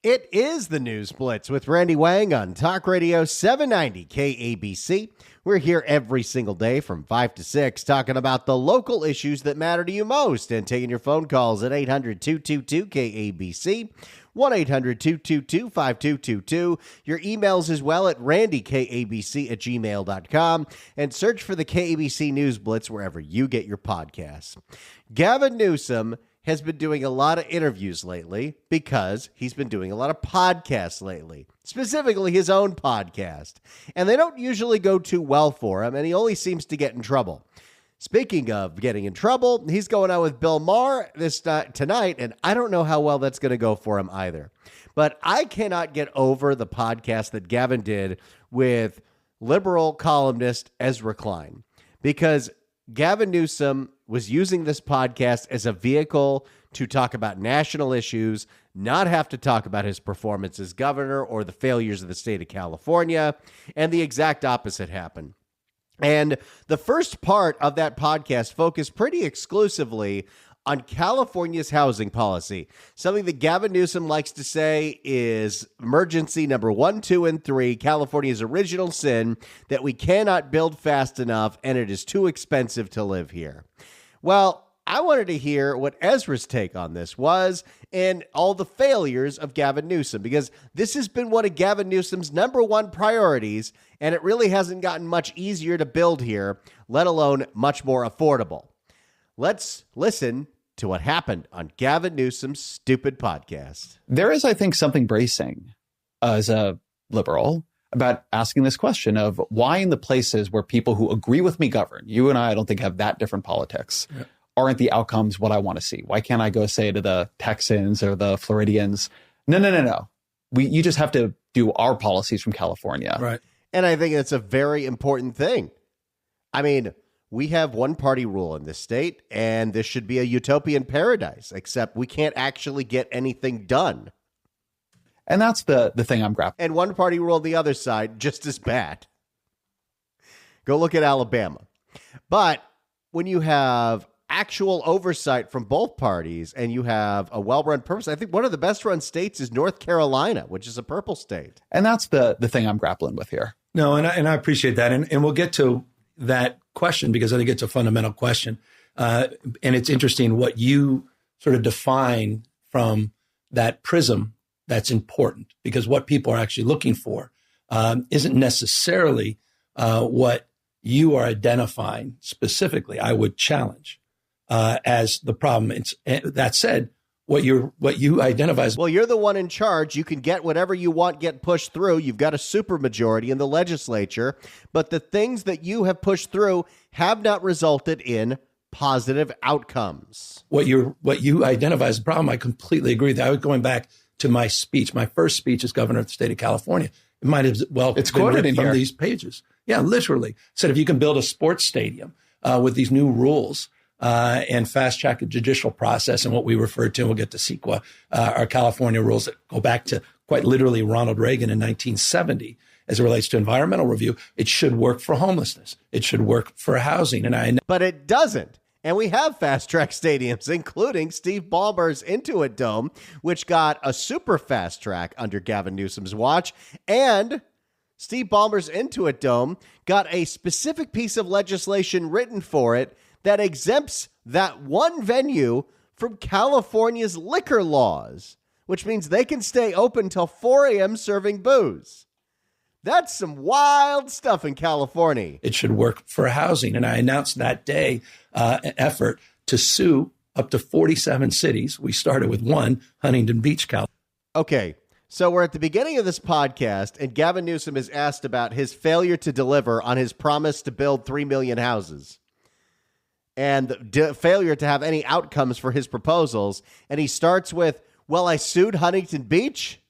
It is the News Blitz with Randy Wang on Talk Radio 790 KABC. We're here every single day from 5 to 6 talking about the local issues that matter to you most and taking your phone calls at 800-222-KABC, 1-800-222-5222. Your emails as well at randykabc@gmail.com and search for the KABC News Blitz wherever you get your podcasts. Gavin Newsom has been doing a lot of interviews lately because he's been doing a lot of podcasts lately, specifically his own podcast. And they don't usually go too well for him, and he only seems to get in trouble. Speaking of getting in trouble, he's going out with Bill Maher tonight, and I don't know how well that's going to go for him either. But I cannot get over the podcast that Gavin did with liberal columnist Ezra Klein, because Gavin Newsom was using this podcast as a vehicle to talk about national issues, not have to talk about his performance as governor or the failures of the state of California, and the exact opposite happened. And the first part of that podcast focused pretty exclusively on California's housing policy. Something that Gavin Newsom likes to say is emergency number 1, 2, and 3, California's original sin, that we cannot build fast enough and it is too expensive to live here. Well, I wanted to hear what Ezra's take on this was and all the failures of Gavin Newsom, because this has been one of Gavin Newsom's number one priorities, and it really hasn't gotten much easier to build here, let alone much more affordable. Let's listen to what happened on Gavin Newsom's stupid podcast. There is, I think, something bracing as a liberal about asking this question of why in the places where people who agree with me govern, you and I don't think have that different politics, aren't the outcomes what I want to see? Why can't I go say to the Texans or the Floridians, no. You just have to do our policies from California. Right. And I think it's a very important thing. I mean, we have one party rule in this state, and this should be a utopian paradise, except we can't actually get anything done. And that's the thing I'm grappling. And one party rule on the other side, just as bad. Go look at Alabama. But when you have actual oversight from both parties and you have a well-run purpose, I think one of the best-run states is North Carolina, which is a purple state. And that's the thing I'm grappling with here. No, and I appreciate that. And we'll get to that question because I think it's a fundamental question. And it's interesting what you sort of define from that prism that's important, because what people are actually looking for isn't necessarily what you are identifying specifically. I would challenge as the problem. That said, what you identify as, well, you're the one in charge. You can get whatever you want get pushed through. You've got a supermajority in the legislature, but the things that you have pushed through have not resulted in positive outcomes. What you identify as a problem, I completely agree with that. I was going back to my speech. My first speech as governor of the state of California. It might have it's quoted in from here. These pages. Yeah, literally said if you can build a sports stadium with these new rules and fast track a judicial process and what we refer to, and we'll get to CEQA, our California rules that go back to quite literally Ronald Reagan in 1970 as it relates to environmental review. It should work for homelessness. It should work for housing. But it doesn't. And we have fast-track stadiums, including Steve Ballmer's Intuit Dome, which got a super fast track under Gavin Newsom's watch. And Steve Ballmer's Intuit Dome got a specific piece of legislation written for it that exempts that one venue from California's liquor laws, which means they can stay open till 4 a.m. serving booze. That's some wild stuff in California. It should work for housing. And I announced that day an effort to sue up to 47 cities. We started with one, Huntington Beach, California. Okay, so we're at the beginning of this podcast, and Gavin Newsom is asked about his failure to deliver on his promise to build 3 million houses and the failure to have any outcomes for his proposals. And he starts with, well, I sued Huntington Beach.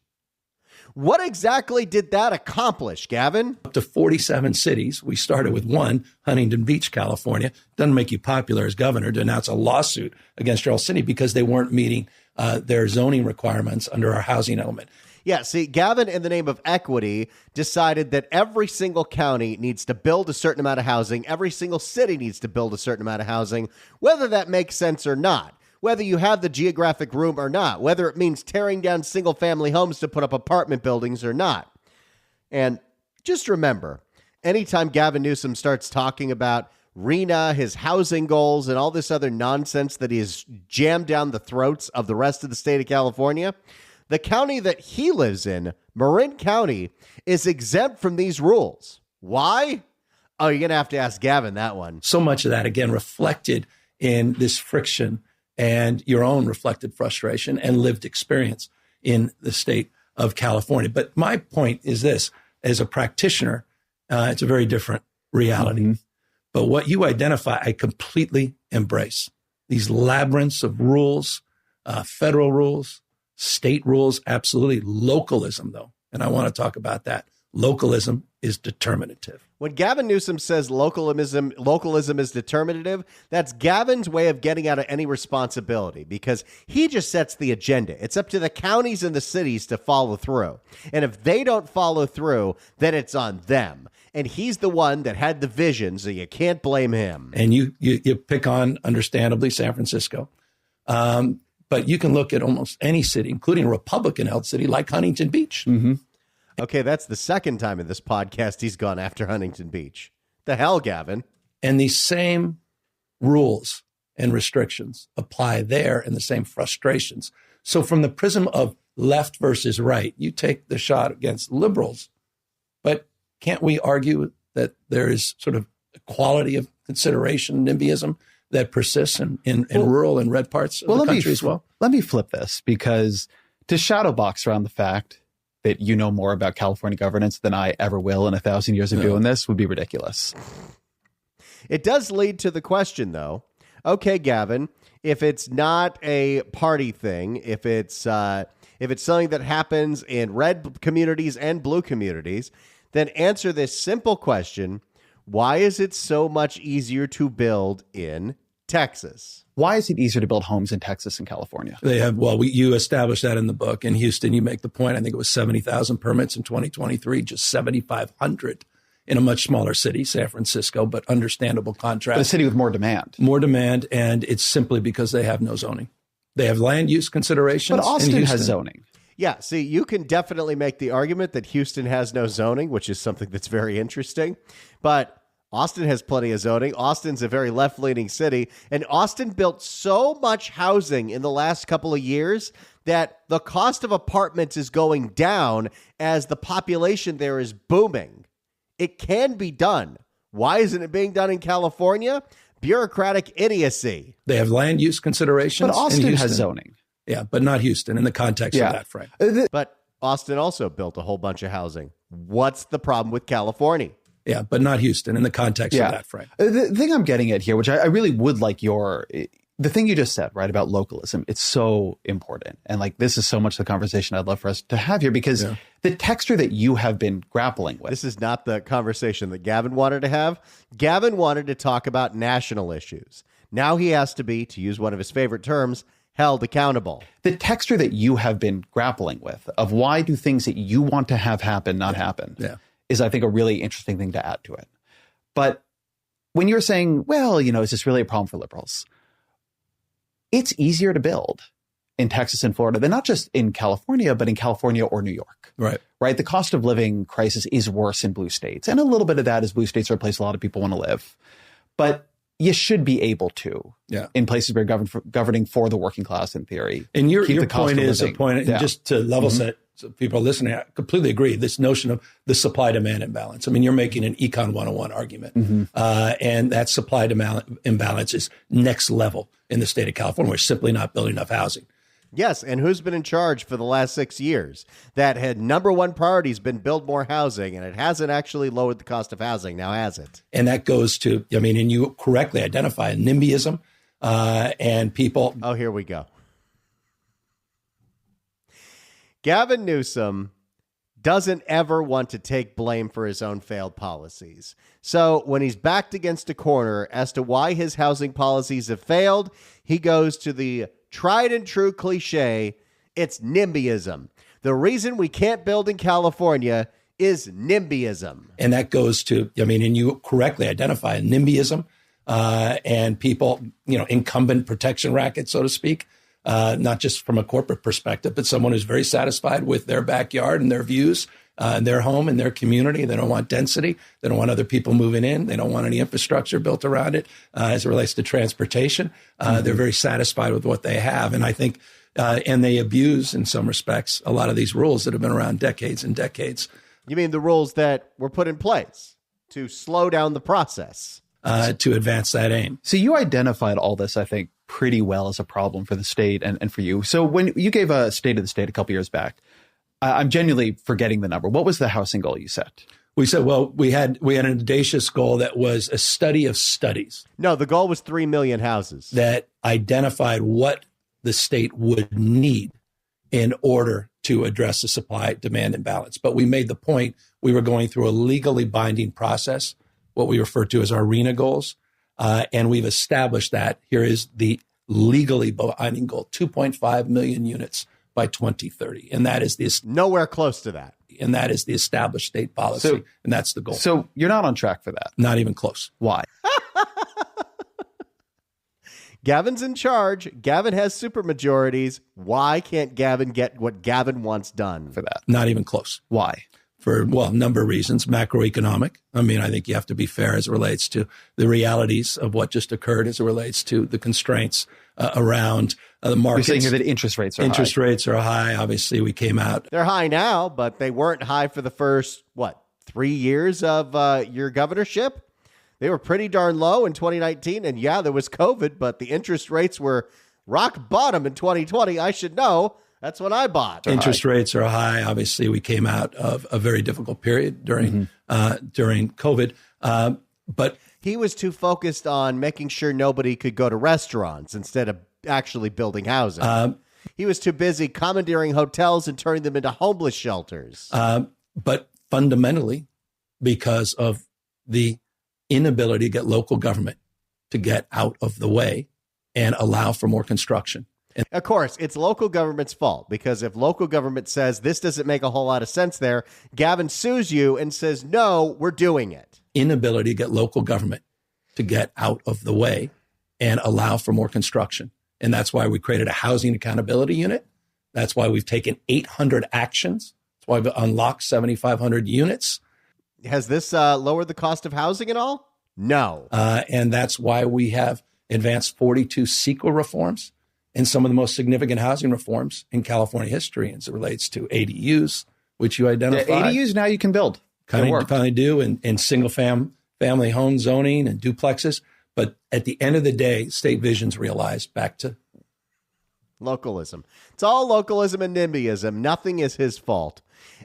What exactly did that accomplish, Gavin? Up to 47 cities. We started with one, Huntington Beach, California. Doesn't make you popular as governor to announce a lawsuit against your city because they weren't meeting their zoning requirements under our housing element. Yeah, see, Gavin, in the name of equity, decided that every single county needs to build a certain amount of housing. Every single city needs to build a certain amount of housing, whether that makes sense or not. whether you have the geographic room or not, whether it means tearing down single-family homes to put up apartment buildings or not. And just remember, anytime Gavin Newsom starts talking about RENA, his housing goals, and all this other nonsense that he has jammed down the throats of the rest of the state of California, the county that he lives in, Marin County, is exempt from these rules. Why? Oh, you're going to have to ask Gavin that one. So much of that, again, reflected in this friction and your own reflected frustration and lived experience in the state of California. But my point is this, as a practitioner, it's a very different reality. Mm-hmm. But what you identify, I completely embrace. These labyrinths of rules, federal rules, state rules, absolutely. Localism, though, and I want to talk about that. Localism is determinative. When Gavin Newsom says localism is determinative, that's Gavin's way of getting out of any responsibility because he just sets the agenda. It's up to the counties and the cities to follow through. And if they don't follow through, then it's on them. And he's the one that had the vision, so you can't blame him. And you pick on, understandably, San Francisco. But you can look at almost any city, including a Republican-held city like Huntington Beach. Mm-hmm. Okay, that's the second time in this podcast he's gone after Huntington Beach. The hell, Gavin? And these same rules and restrictions apply there and the same frustrations. So from the prism of left versus right, you take the shot against liberals. But can't we argue that there is sort of equality of consideration, NIMBYism, that persists in rural and red parts of the country as well? Let me flip this, because to shadow box around the fact that you know more about California governance than I ever will in 1,000 years of doing this would be ridiculous. It does lead to the question, though. Okay, Gavin, if it's not a party thing, if it's something that happens in red communities and blue communities, then answer this simple question: why is it so much easier to build in Texas? Why is it easier to build homes in Texas and California? They have, you established that in the book. In Houston, you make the point, I think it was 70,000 permits in 2023, just 7,500 in a much smaller city, San Francisco, but understandable contrast. But a city with more demand. More demand, and it's simply because they have no zoning. They have land use considerations. But Austin has zoning. Yeah, see, you can definitely make the argument that Houston has no zoning, which is something that's very interesting. But Austin has plenty of zoning. Austin's a very left-leaning city, and Austin built so much housing in the last couple of years that the cost of apartments is going down as the population there is booming. It can be done. Why isn't it being done in California? Bureaucratic idiocy. They have land use considerations. But Austin has zoning. Yeah, but not Houston in the context of that frame. But Austin also built a whole bunch of housing. What's the problem with California? Yeah, but not Houston in the context of that frame. The thing I'm getting at here, which I really would like the thing you just said, right, about localism, it's so important. And like, this is so much the conversation I'd love for us to have here, because the texture that you have been grappling with. This is not the conversation that Gavin wanted to have. Gavin wanted to talk about national issues. Now he has to be, to use one of his favorite terms, held accountable. The texture that you have been grappling with of why do things that you want to have happen not happen is, I think, a really interesting thing to add to it. But when you're saying, well, is this really a problem for liberals? It's easier to build in Texas and Florida than not just in California, but in California or New York. Right. The cost of living crisis is worse in blue states. And a little bit of that is blue states are a place a lot of people want to live. But you should be able to, in places where you're governing for the working class, in theory. And your point is a point, and just to level set, so people listening, I completely agree. This notion of the supply-demand imbalance. I mean, you're making an Econ 101 argument. And that supply-demand imbalance is next level in the state of California. We're simply not building enough housing. Yes, and who's been in charge for the last 6 years? That had number one priority has been build more housing, and it hasn't actually lowered the cost of housing. Now has it? And that goes to, and you correctly identify NIMBYism and people. Oh, here we go. Gavin Newsom doesn't ever want to take blame for his own failed policies. So when he's backed against a corner as to why his housing policies have failed, he goes to the tried and true cliche, it's NIMBYism. The reason we can't build in California is NIMBYism. And that goes to, and you correctly identify NIMBYism and people, incumbent protection racket, so to speak, not just from a corporate perspective, but someone who's very satisfied with their backyard and their views, and their home and their community. They don't want density. They don't want other people moving in. They don't want any infrastructure built around it as it relates to transportation. They're very satisfied with what they have. And I think, and they abuse, in some respects, a lot of these rules that have been around decades and decades. You mean the rules that were put in place to slow down the process? To advance that aim. So you identified all this, I think, pretty well as a problem for the state and for you. So when you gave a State of the State a couple years back, I'm genuinely forgetting the number. What was the housing goal you set? We said, well, we had an audacious goal that was a study of studies. No, the goal was 3 million houses. That identified what the state would need in order to address the supply-demand imbalance. But we made the point we were going through a legally binding process, what we refer to as our RENA goals, and we've established that. Here is the legally binding goal, 2.5 million units by 2030. And that is nowhere close to that. And that is the established state policy. And that's the goal. So you're not on track for that. Not even close. Why? Gavin's in charge. Gavin has supermajorities. Why can't Gavin get what Gavin wants done? For that. Not even close. Why? For, well, a number of reasons. Macroeconomic. I mean, I think you have to be fair as it relates to the realities of what just occurred as it relates to the constraints around the markets. You're saying here that interest rates are high. Interest rates are high. Obviously, we came out. They're high now, but they weren't high for the first, 3 years of your governorship? They were pretty darn low in 2019. And yeah, there was COVID, but the interest rates were rock bottom in 2020. I should know. That's when I bought. Interest rates are high. Obviously, we came out of a very difficult period during COVID. But he was too focused on making sure nobody could go to restaurants instead of actually building housing. He was too busy commandeering hotels and turning them into homeless shelters. But fundamentally, because of the inability to get local government to get out of the way and allow for more construction. Of course, it's local government's fault, because if local government says this doesn't make a whole lot of sense there, Gavin sues you and says, no, we're doing it. Inability to get local government to get out of the way and allow for more construction. And that's why we created a housing accountability unit. That's why we've taken 800 actions. That's why we've unlocked 7,500 units. Has this lowered the cost of housing at all? No. And that's why we have advanced 42 CEQA reforms and some of the most significant housing reforms in California history as it relates to ADUs, which you identified. Yeah, ADUs now you can build. Finally do in single family home zoning and duplexes. But at the end of the day, state visions realized back to localism. It's all localism and NIMBYism. Nothing is his fault.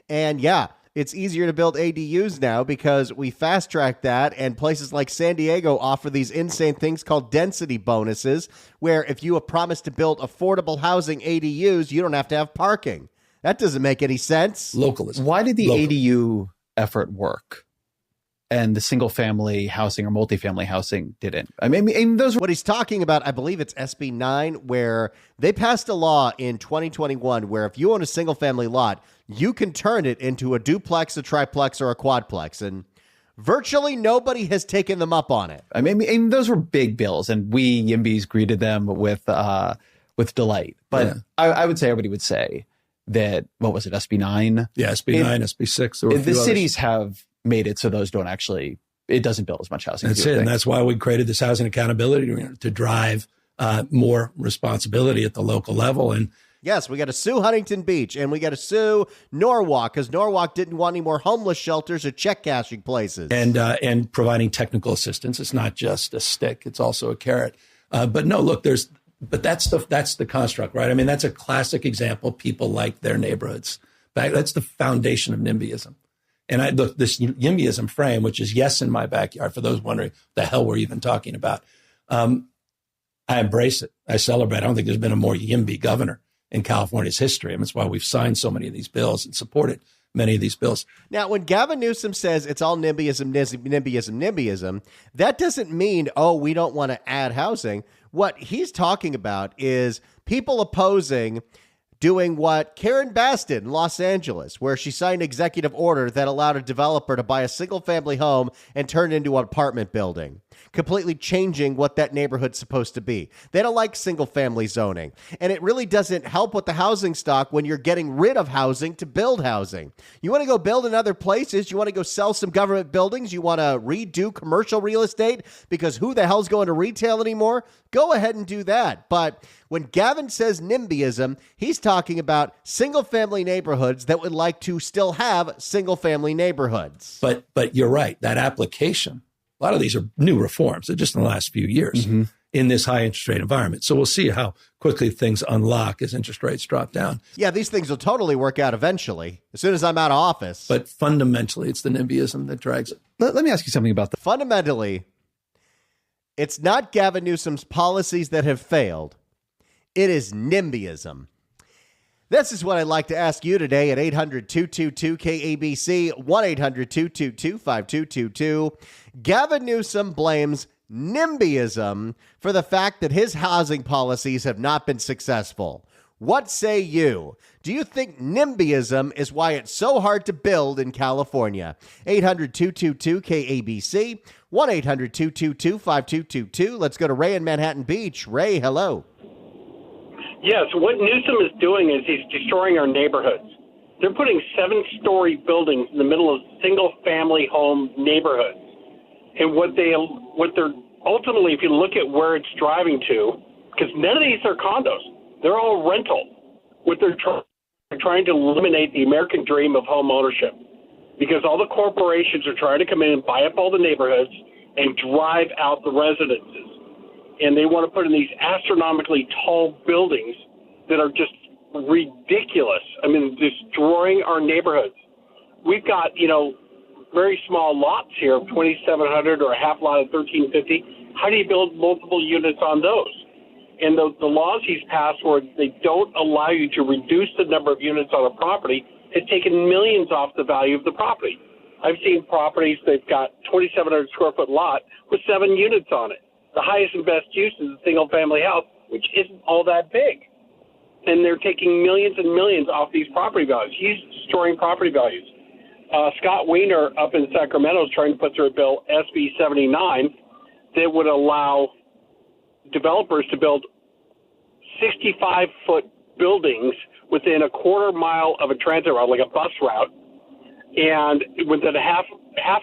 And yeah, it's easier to build ADUs now because we fast-tracked that, and places like San Diego offer these insane things called density bonuses, where if you have promised to build affordable housing ADUs, you don't have to have parking. That doesn't make any sense. Localism. Why did the ADU effort work and the single-family housing or multifamily housing didn't? I mean, those were... What he's talking about, I believe it's SB 9, where they passed a law in 2021 where if you own a single-family lot, you can turn it into a duplex, a triplex, or a quadplex. And virtually nobody has taken them up on it. I mean, those were big bills, and we YIMBYs greeted them with delight. But yeah. I would say, everybody would say that, what was it, SB 9? Yeah, SB 9, SB 6. The cities have made it so those don't actually, it doesn't build as much housing. That's it. And that's why we created this housing accountability to drive more responsibility at the local level. And yes, we got to sue Huntington Beach, and we got to sue Norwalk, because Norwalk didn't want any more homeless shelters or check cashing places. And providing technical assistance. It's not just a stick; it's also a carrot. But no, look, that's the construct, right? I mean, that's a classic example. People like their neighborhoods. That's the foundation of NIMBYism. And look, this NIMBYism frame, which is yes in my backyard, for those wondering what the hell we're even talking about, I embrace it. I celebrate. I don't think there's been a more YIMBY governor in California's history. And that's why we've signed so many of these bills and supported many of these bills. Now, when Gavin Newsom says it's all NIMBYism, that doesn't mean, we don't want to add housing. What he's talking about is people opposing doing what Karen Bass did in Los Angeles, where she signed an executive order that allowed a developer to buy a single-family home and turn it into an apartment building. completely changing what that neighborhood's supposed to be. They don't like single family zoning. And it really doesn't help with the housing stock when you're getting rid of housing to build housing. You want to go build in other places. You want to go sell some government buildings. You want to redo commercial real estate because who the hell's going to retail anymore? Go ahead and do that. But when Gavin says NIMBYism, he's talking about single family neighborhoods that would like to still have single family neighborhoods. But you're right. That application, a lot of these are new reforms. They're just in the last few years in this high interest rate environment. So we'll see how quickly things unlock as interest rates drop down. Yeah, these things will totally work out eventually, as soon as I'm out of office. But fundamentally, it's the NIMBYism that drags it. Let me ask you something about that. Fundamentally, it's not Gavin Newsom's policies that have failed. It is NIMBYism. This is what I'd like to ask you today at 800-222-KABC, 1-800-222-5222. Gavin Newsom blames NIMBYism for the fact that his housing policies have not been successful. What say you? Do you think NIMBYism is why it's so hard to build in California? 800-222-KABC, 1-800-222-5222. Let's go to Ray in Manhattan Beach. Ray, hello. Yes, what Newsom is doing is he's destroying our neighborhoods. They're putting 7-story buildings in the middle of single-family home neighborhoods. And what they're ultimately, if you look at where it's driving to, because none of these are condos, they're all rental. What they're trying to eliminate the American dream of home ownership, because all the corporations are trying to come in and buy up all the neighborhoods and drive out the residences. And they want to put in these astronomically tall buildings that are just ridiculous. I mean, destroying our neighborhoods. We've got, very small lots here of 2,700 or a half lot of 1,350. How do you build multiple units on those? And the laws he's passed where they don't allow you to reduce the number of units on a property has taken millions off the value of the property. I've seen properties they've got 2,700 square foot lot with 7 units on it. The highest and best use is a single-family house, which isn't all that big. And they're taking millions and millions off these property values. He's destroying property values. Scott Wiener up in Sacramento is trying to put through a bill, SB 79, that would allow developers to build 65-foot buildings within a quarter mile of a transit route, like a bus route, and within a half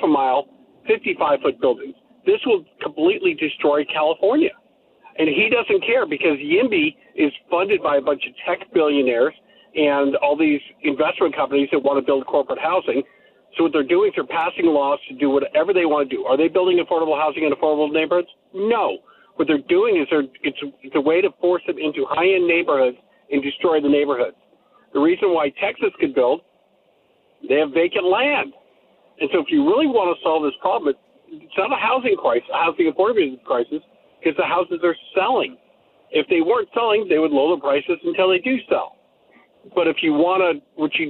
a mile, 55-foot buildings. This will completely destroy California. And he doesn't care because YIMBY is funded by a bunch of tech billionaires and all these investment companies that want to build corporate housing. So what they're doing is they're passing laws to do whatever they want to do. Are they building affordable housing in affordable neighborhoods? No. What they're doing is it's a way to force them into high-end neighborhoods and destroy the neighborhoods. The reason why Texas could build, they have vacant land. And so if you really want to solve this problem, it's not a housing crisis, a housing affordability crisis, because the houses are selling. If they weren't selling, they would lower the prices until they do sell. But if you want to,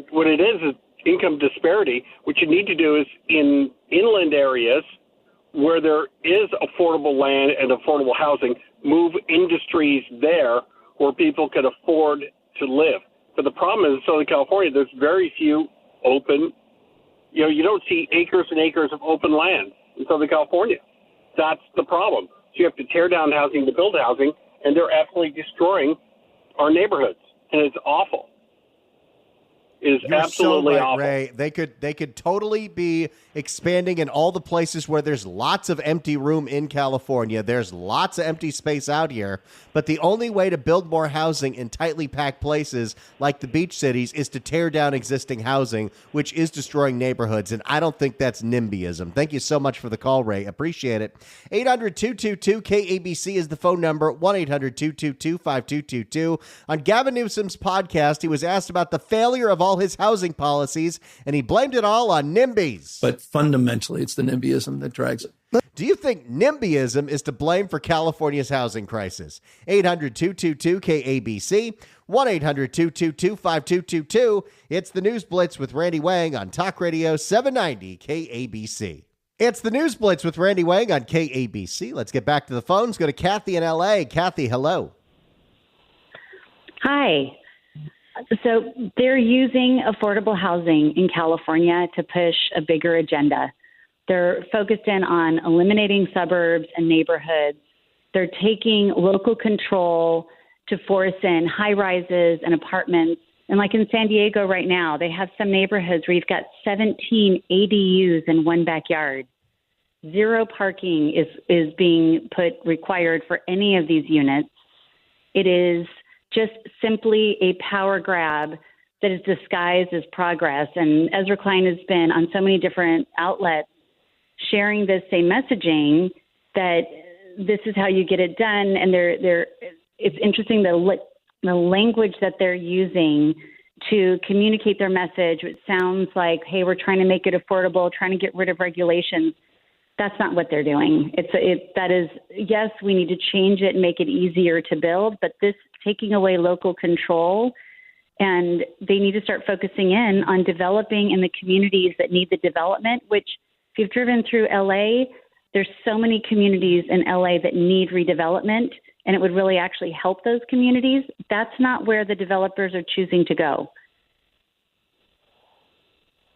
what it is income disparity. What you need to do is in inland areas where there is affordable land and affordable housing, move industries there where people can afford to live. But the problem is in Southern California, there's very few open, you don't see acres and acres of open land in Southern California. That's the problem. So you have to tear down housing to build housing, and they're absolutely destroying our neighborhoods, and it's awful. It is absolutely so right, awful. Ray. They could totally be expanding in all the places where there's lots of empty room in California. There's lots of empty space out here. But the only way to build more housing in tightly packed places like the beach cities is to tear down existing housing, which is destroying neighborhoods. And I don't think that's NIMBYism. Thank you so much for the call, Ray. Appreciate it. 800-222-KABC is the phone number, 1-800-222-5222. On Gavin Newsom's podcast, he was asked about the failure of all his housing policies, and he blamed it all on NIMBYs. But fundamentally, it's the NIMBYism that drags it. Do you think NIMBYism is to blame for California's housing crisis? 800-222-KABC, 1-800-222-5222. It's the News Blitz with Randy Wang on Talk Radio 790 KABC. It's the News Blitz with Randy Wang on KABC. Let's get back to the phones. Go to Kathy in L.A. Kathy, hello. Hi. So they're using affordable housing in California to push a bigger agenda. They're focused in on eliminating suburbs and neighborhoods. They're taking local control to force in high rises and apartments. And like in San Diego right now, they have some neighborhoods where you've got 17 ADUs in one backyard. Zero parking is being required for any of these units. It is just simply a power grab that is disguised as progress. And Ezra Klein has been on so many different outlets sharing this same messaging that this is how you get it done. And it's interesting the language that they're using to communicate their message. It sounds like, hey, we're trying to make it affordable, trying to get rid of regulations. That's not what they're doing. Yes, we need to change it and make it easier to build, but this taking away local control, and they need to start focusing in on developing in the communities that need the development, which if you've driven through LA, there's so many communities in LA that need redevelopment, and it would really actually help those communities. That's not where the developers are choosing to go.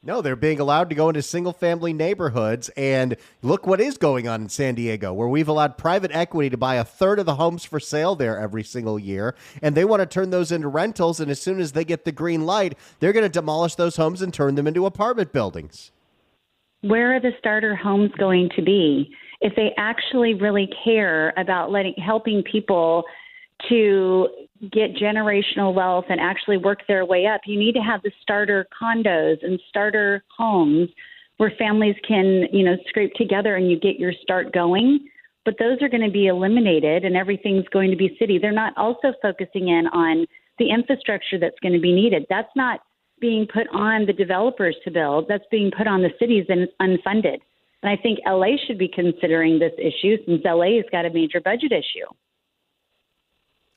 No, they're being allowed to go into single-family neighborhoods, and look what is going on in San Diego, where we've allowed private equity to buy a third of the homes for sale there every single year, and they want to turn those into rentals, and as soon as they get the green light, they're going to demolish those homes and turn them into apartment buildings. Where are the starter homes going to be? If they actually really care about helping people to get generational wealth and actually work their way up, you need to have the starter condos and starter homes where families can, scrape together and you get your start going. But those are going to be eliminated and everything's going to be city. They're not also focusing in on the infrastructure that's going to be needed. That's not being put on the developers to build. That's being put on the cities, and it's unfunded. And I think LA should be considering this issue since LA has got a major budget issue.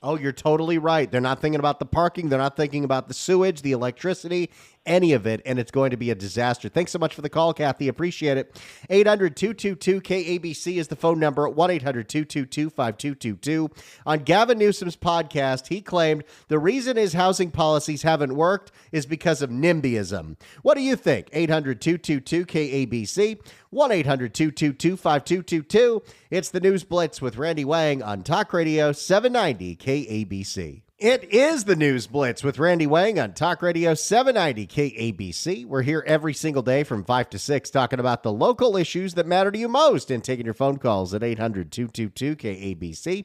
Oh, you're totally right. They're not thinking about the parking. They're not thinking about the sewage, the electricity, any of it, and it's going to be a disaster. Thanks so much for the call, Kathy. Appreciate it. 800-222-KABC is the phone number at 1-800-222-5222. On Gavin Newsom's podcast, he claimed the reason his housing policies haven't worked is because of NIMBYism. What do you think? 800-222-KABC, 1-800-222-5222. It's the News Blitz with Randy Wang on Talk Radio 790 KABC. It is the News Blitz with Randy Wang on Talk Radio 790 KABC. We're here every single day from 5 to 6 talking about the local issues that matter to you most and taking your phone calls at 800-222-KABC,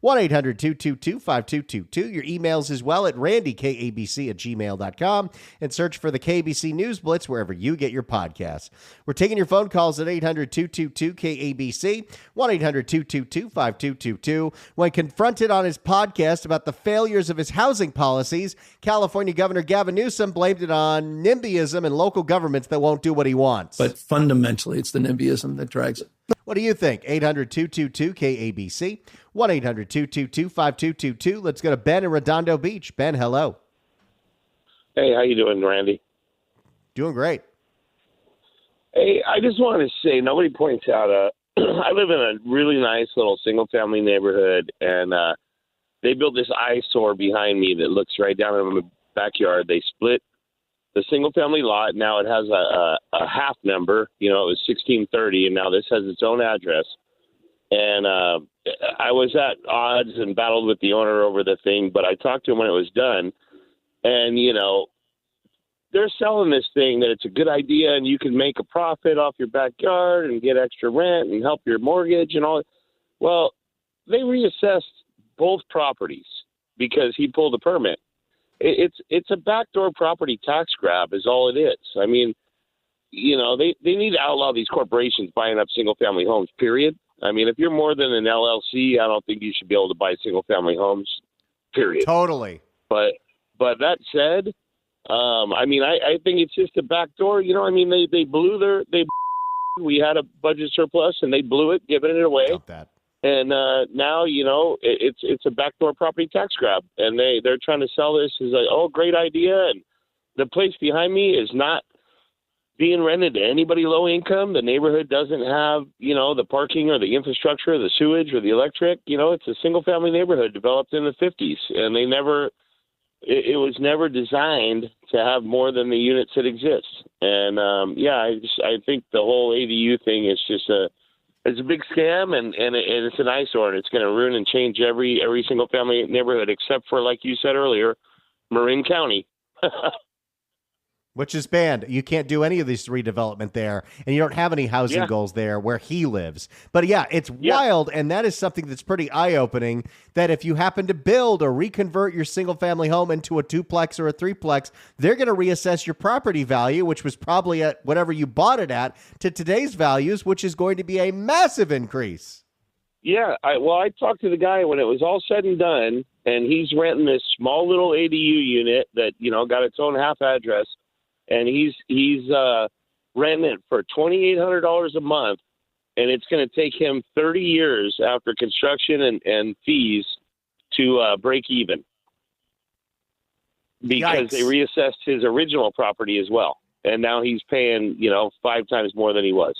1-800-222-5222. Your emails as well at randykabc@gmail.com, and search for the KABC News Blitz wherever you get your podcasts. We're taking your phone calls at 800-222-KABC, 1-800-222-5222. When confronted on his podcast about the failures of his housing policies, California Governor Gavin Newsom blamed it on NIMBYism and local governments that won't do what he wants. But fundamentally, it's the NIMBYism that drags it. What do you think? 800-222-KABC, 1-800-222-5222. Let's go to Ben in Redondo Beach. Ben, hello. Hey, how you doing, Randy? Doing great. Hey, I just wanted to say, nobody points out, I live in a really nice little single-family neighborhood, and they built this eyesore behind me that looks right down in my backyard. They split the single-family lot. Now it has a half number. It was 1630, and now this has its own address. And I was at odds and battled with the owner over the thing, but I talked to him when it was done. And, they're selling this thing that it's a good idea and you can make a profit off your backyard and get extra rent and help your mortgage and all. Well, they reassessed both properties because he pulled a permit. It's a backdoor property tax grab is all it is. I mean, they need to outlaw these corporations buying up single-family homes, period. I mean, if you're more than an LLC, I don't think you should be able to buy single-family homes, period. Totally. But that said, I think it's just a backdoor. They blew we had a budget surplus and they blew it, giving it away. Stop that. And now, it's a backdoor property tax grab, and they're trying to sell this as great idea. And the place behind me is not being rented to anybody low income. The neighborhood doesn't have, the parking or the infrastructure, or the sewage or the electric. It's a single family neighborhood developed in the 50s, and they never it was never designed to have more than the units that exist. And I think the whole ADU thing is just it's a big scam, and it's an eyesore, and it's going to ruin and change every single family neighborhood, except for, like you said earlier, Marin County. Which is banned. You can't do any of this redevelopment there, and you don't have any housing goals there where he lives. But yeah, it's wild, and that is something that's pretty eye-opening, that if you happen to build or reconvert your single-family home into a duplex or a thripplex, they're going to reassess your property value, which was probably at whatever you bought it at, to today's values, which is going to be a massive increase. Yeah, I talked to the guy when it was all said and done, and he's renting this small little ADU unit that, got its own half address. And he's renting it for $2,800 a month, and it's going to take him 30 years after construction and fees to break even, because they reassessed his original property as well, and now he's paying 5 times more than he was.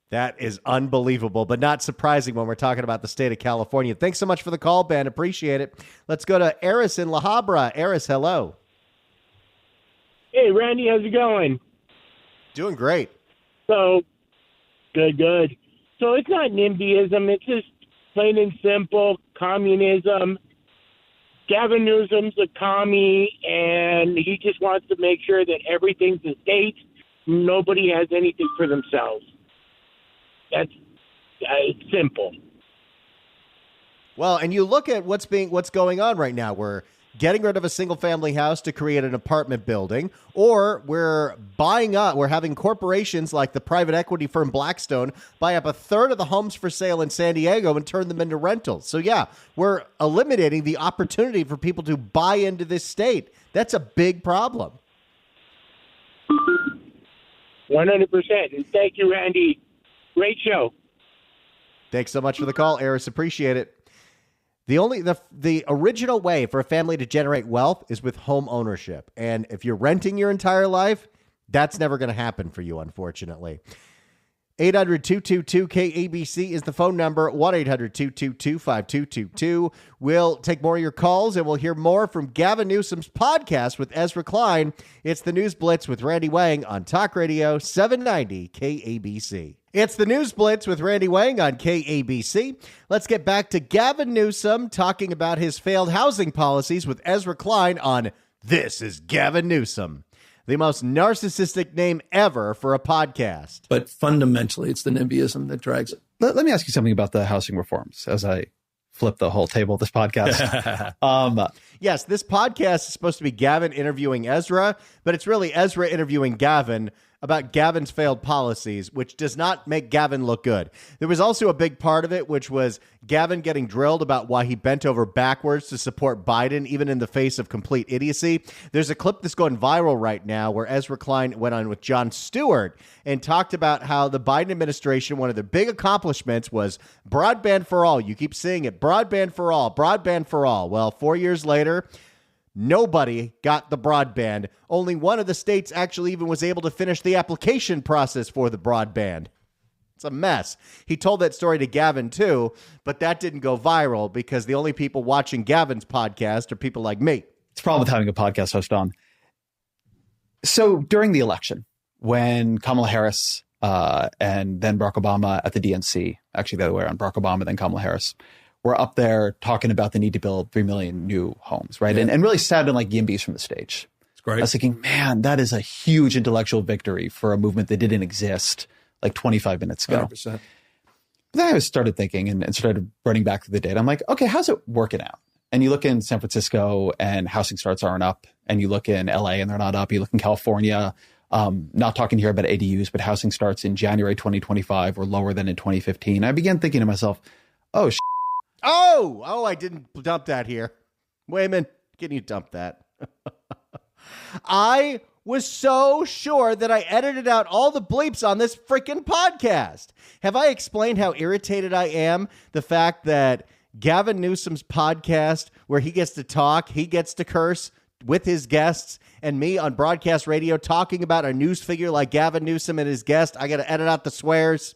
That is unbelievable, but not surprising when we're talking about the state of California. Thanks so much for the call, Ben. Appreciate it. Let's go to Eris in La Habra. Eris, hello. Hey, Randy, how's it going? Doing great. So, good. So it's not NIMBYism. It's just plain and simple communism. Gavin Newsom's a commie, and he just wants to make sure that everything's a state. Nobody has anything for themselves. That's it's simple. Well, and you look at what's going on right now. We're getting rid of a single-family house to create an apartment building, or we're having corporations like the private equity firm Blackstone buy up a third of the homes for sale in San Diego and turn them into rentals. So yeah, we're eliminating the opportunity for people to buy into this state. That's a big problem. 100%. And thank you, Randy. Great show. Thanks so much for the call, Eris. Appreciate it. The original way for a family to generate wealth is with home ownership. And if you're renting your entire life, that's never going to happen for you, unfortunately. 800-222-KABC is the phone number, 1-800-222-5222. We'll take more of your calls, and we'll hear more from Gavin Newsom's podcast with Ezra Klein. It's the News Blitz with Randy Wang on Talk Radio 790 KABC. It's the News Blitz with Randy Wang on KABC. Let's get back to Gavin Newsom talking about his failed housing policies with Ezra Klein on This is Gavin Newsom. The most narcissistic name ever for a podcast. But fundamentally, it's the NIMBYism that drags it. Let me ask you something about the housing reforms as I flip the whole table of this podcast. Yes, this podcast is supposed to be Gavin interviewing Ezra, but it's really Ezra interviewing Gavin about Gavin's failed policies, which does not make Gavin look good. There was also a big part of it, which was Gavin getting drilled about why he bent over backwards to support Biden, even in the face of complete idiocy. There's a clip that's going viral right now where Ezra Klein went on with Jon Stewart and talked about how the Biden administration, one of their big accomplishments was broadband for all. You keep seeing it, broadband for all, broadband for all. Well, 4 years later, nobody got the broadband. Only one of the states actually even was able to finish the application process for the broadband. It's a mess. He told that story to Gavin too, but that didn't go viral because the only people watching Gavin's podcast are people like me. It's a problem with having a podcast host on. So during the election, when Kamala Harris and then Barack Obama at the DNC, actually the other way around, Barack Obama, then Kamala Harris, were up there talking about the need to build 3 million new homes, right? Yeah. And really sounding like YIMBYs from the stage. It's great. I was thinking, man, that is a huge intellectual victory for a movement that didn't exist like 25 minutes ago. 100%. But then I started thinking and started running back through the data. I'm like, okay, how's it working out? And you look in San Francisco and housing starts aren't up. And you look in LA and they're not up. You look in California, not talking here about ADUs, but housing starts in January 2025 were lower than in 2015. I began thinking to myself, oh, Oh, I didn't dump that here. Wait a minute. Can you dump that? I was so sure that I edited out all the bleeps on this freaking podcast. Have I explained how irritated I am? The fact that Gavin Newsom's podcast, where he gets to talk, he gets to curse with his guests, and me on broadcast radio talking about a news figure like Gavin Newsom and his guest, I got to edit out the swears.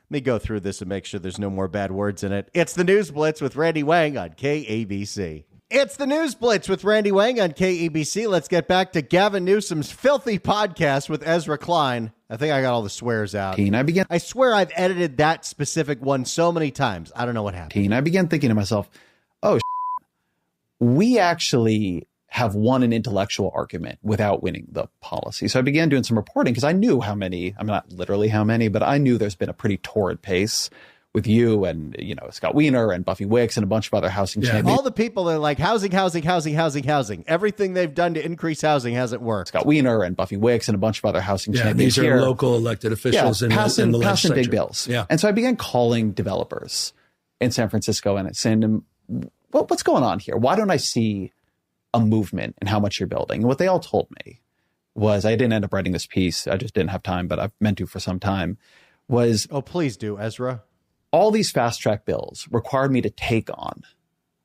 Let me go through this and make sure there's no more bad words in it. It's the News Blitz with Randy Wang on KABC. It's the News Blitz with Randy Wang on KEBC. Let's get back to Gavin Newsom's filthy podcast with Ezra Klein. I think I got all the swears out. I swear I've edited that specific one so many times. I don't know what happened. I began thinking to myself, we actually have won an intellectual argument without winning the policy. So I began doing some reporting because I knew how many, I'm not literally how many, but I knew there's been a pretty torrid pace with you and, Scott Wiener and Buffy Wicks and a bunch of other housing champions. All the people that are like housing. Everything they've done to increase housing hasn't worked. Scott Wiener and Buffy Wicks and a bunch of other housing champions. These are local elected officials in the passing legislature. Big bills. Yeah. And so I began calling developers in San Francisco and saying to them, what's going on here? Why don't I see a movement in how much you're building? And what they all told me was, I didn't end up writing this piece. I just didn't have time, but I've meant to for some time, was... Oh, please do, Ezra. All these fast track bills required me to take on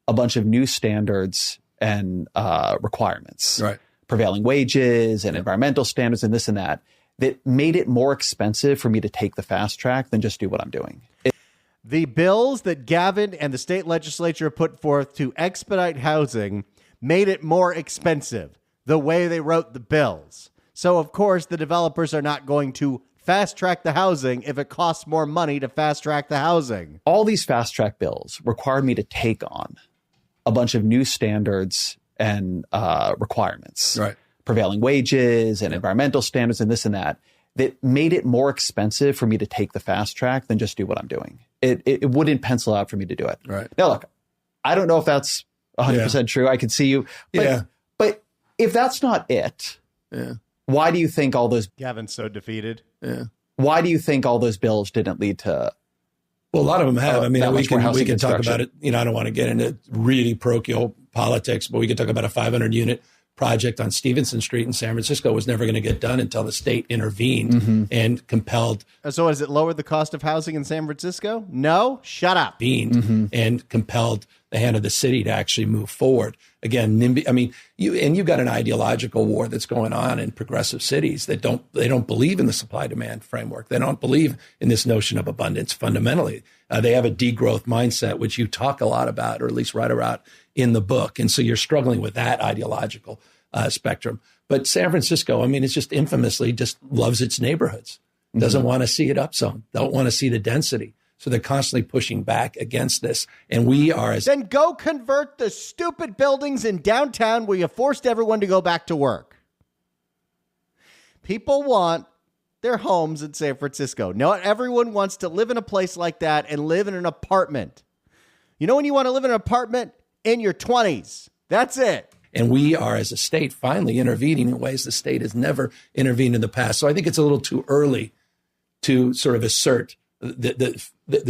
a bunch of new standards and requirements, right? Prevailing wages and environmental standards and this and that made it more expensive for me to take the fast track than just do what I'm doing. The bills that Gavin and the state legislature put forth to expedite housing made it more expensive, the way they wrote the bills. So, of course, the developers are not going to fast track the housing if it costs more money to fast track the housing. All these fast track bills required me to take on a bunch of new standards and requirements, right? Prevailing wages and environmental standards and this and that made it more expensive for me to take the fast track than just do what I'm doing. It wouldn't pencil out for me to do it. Right. Now, look, I don't know if that's 100% true. I can see you. But if that's not it, why do you think all those... Gavin's so defeated. Yeah. Why do you think all those bills didn't lead to... Well, a lot of them have. I mean, we can talk construction. about it. I don't want to get into really parochial politics, but we could talk about a 500-unit project on Stevenson Street in San Francisco was never going to get done until the state intervened and compelled. So has it lowered the cost of housing in San Francisco? No? Shut up. And compelled the hand of the city to actually move forward. Again, NIMBY, I mean, you've got an ideological war that's going on in progressive cities that don't believe in the supply-demand framework. They don't believe in this notion of abundance fundamentally. They have a degrowth mindset, which you talk a lot about, or at least write about in the book. And so you're struggling with that ideological spectrum. But San Francisco, I mean, it's just infamously just loves its neighborhoods, doesn't want to see it upzone, don't want to see the density. So they're constantly pushing back against this. And we are... Then go convert the stupid buildings in downtown where you forced everyone to go back to work. People want their homes in San Francisco. Not everyone wants to live in a place like that and live in an apartment. You know when you want to live in an apartment? In your 20s. That's it. And we are, as a state, finally intervening in ways the state has never intervened in the past. So I think it's a little too early to sort of assert the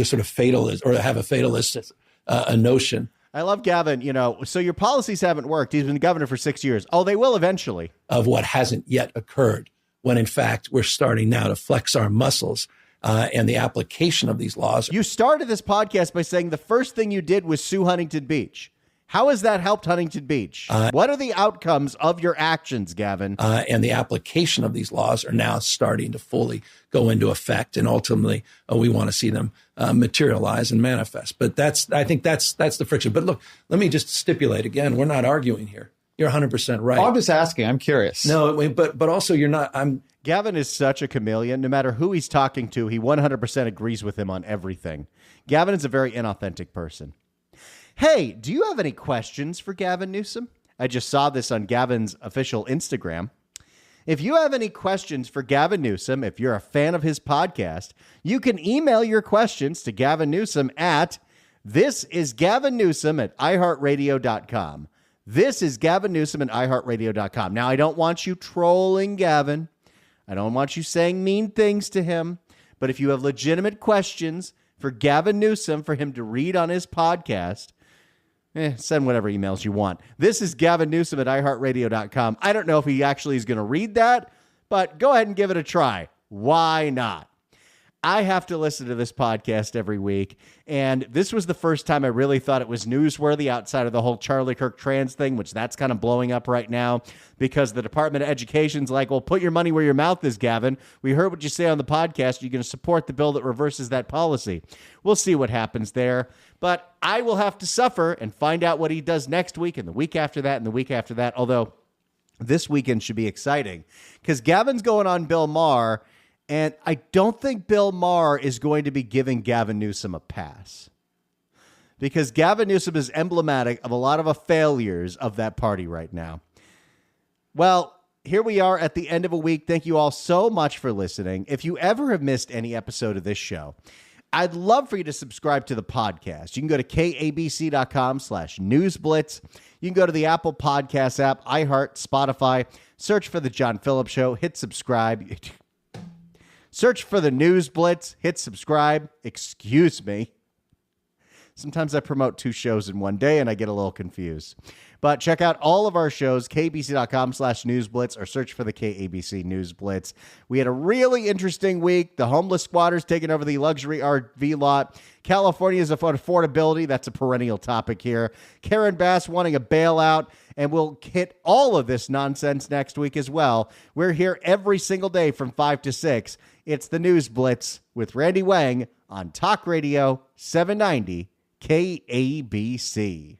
sort of fatalist, or have a fatalist a notion. I love Gavin. So your policies haven't worked. He's been governor for 6 years. Oh, they will eventually. Of what hasn't yet occurred, when in fact we're starting now to flex our muscles and the application of these laws. You started this podcast by saying the first thing you did was sue Huntington Beach. How has that helped Huntington Beach? What are the outcomes of your actions, Gavin? And the application of these laws are now starting to fully go into effect. And ultimately, we want to see them materialize and manifest. But I think that's the friction. But look, let me just stipulate again, we're not arguing here. You're 100% right. I'm just asking. I'm curious. No, but also you're not. Gavin is such a chameleon. No matter who he's talking to, he 100% agrees with him on everything. Gavin is a very inauthentic person. Hey, do you have any questions for Gavin Newsom? I just saw this on Gavin's official Instagram. If you have any questions for Gavin Newsom, if you're a fan of his podcast, you can email your questions to Gavin Newsom at thisisgavinnewsom@iheartradio.com. This is Gavin Newsom at iheartradio.com. Now, I don't want you trolling Gavin. I don't want you saying mean things to him. But if you have legitimate questions for Gavin Newsom for him to read on his podcast, send whatever emails you want. This is Gavin Newsom at iHeartRadio.com. I don't know if he actually is going to read that, but go ahead and give it a try. Why not? I have to listen to this podcast every week, and this was the first time I really thought it was newsworthy outside of the whole Charlie Kirk trans thing, which that's kind of blowing up right now because the Department of Education's like, well, put your money where your mouth is, Gavin. We heard what you say on the podcast. You're going to support the bill that reverses that policy. We'll see what happens there, but I will have to suffer and find out what he does next week and the week after that and the week after that, although this weekend should be exciting because Gavin's going on Bill Maher. And I don't think Bill Maher is going to be giving Gavin Newsom a pass because Gavin Newsom is emblematic of a lot of the failures of that party right now. Well, here we are at the end of a week. Thank you all so much for listening. If you ever have missed any episode of this show, I'd love for you to subscribe to the podcast. You can go to kabc.com/newsblitz. You can go to the Apple Podcast app, iHeart, Spotify, search for The John Phillips Show, hit subscribe. Search for the News Blitz, hit subscribe. Excuse me. Sometimes I promote 2 shows in one day and I get a little confused. But check out all of our shows, kbc.com/newsblitz, or search for the KABC News Blitz. We had a really interesting week. The homeless squatters taking over the luxury RV lot. California's affordability, that's a perennial topic here. Karen Bass wanting a bailout. And we'll hit all of this nonsense next week as well. We're here every single day from 5 to 6. It's the News Blitz with Randy Wang on Talk Radio 790 KABC.